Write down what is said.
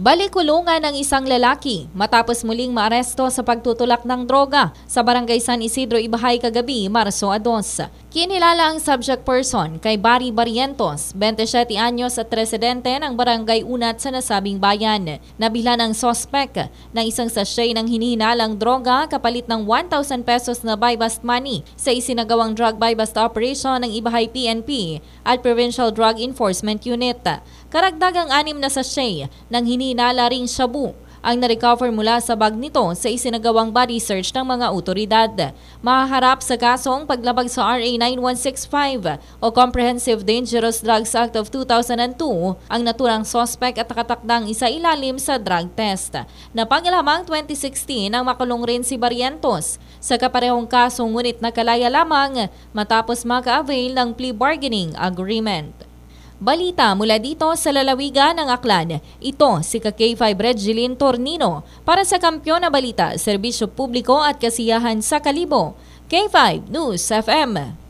Balik kulungan ng isang lalaki matapos muling maaresto sa pagtutulak ng droga sa Barangay San Isidro, Ibahay kagabi, Marso 2. Kinilala ang subject person kay Barry Barrientos, 27 anyos at residente ng Barangay Unat sa nasabing bayan. Nabila ng sospek ng isang sachet ng hinihinalang droga kapalit ng 1,000 pesos na buy-bust money sa isinagawang drug buy-bust operation ng Ibahay PNP at Provincial Drug Enforcement Unit. Karagdagang 6 na sachet ng hininala ring shabu ang na-recover mula sa bag nito sa isinagawang body search ng mga otoridad. Mahaharap sa kasong paglabag sa RA 9165 o Comprehensive Dangerous Drugs Act of 2002 ang naturang suspect at nakatakdang isailalim sa drug test. Napanglamang 2016 ang makulong rin si Barrientos sa kaparehong kasong ngunit nakalaya lamang matapos maka-avail ng plea bargaining agreement. Balita mula dito sa lalawigan ng Aklan. Ito si K5 Regeline Tornino para sa Kampiyon na Balita, Serbisyo Publiko at Kasiyahan sa Kalibo. K5 News FM.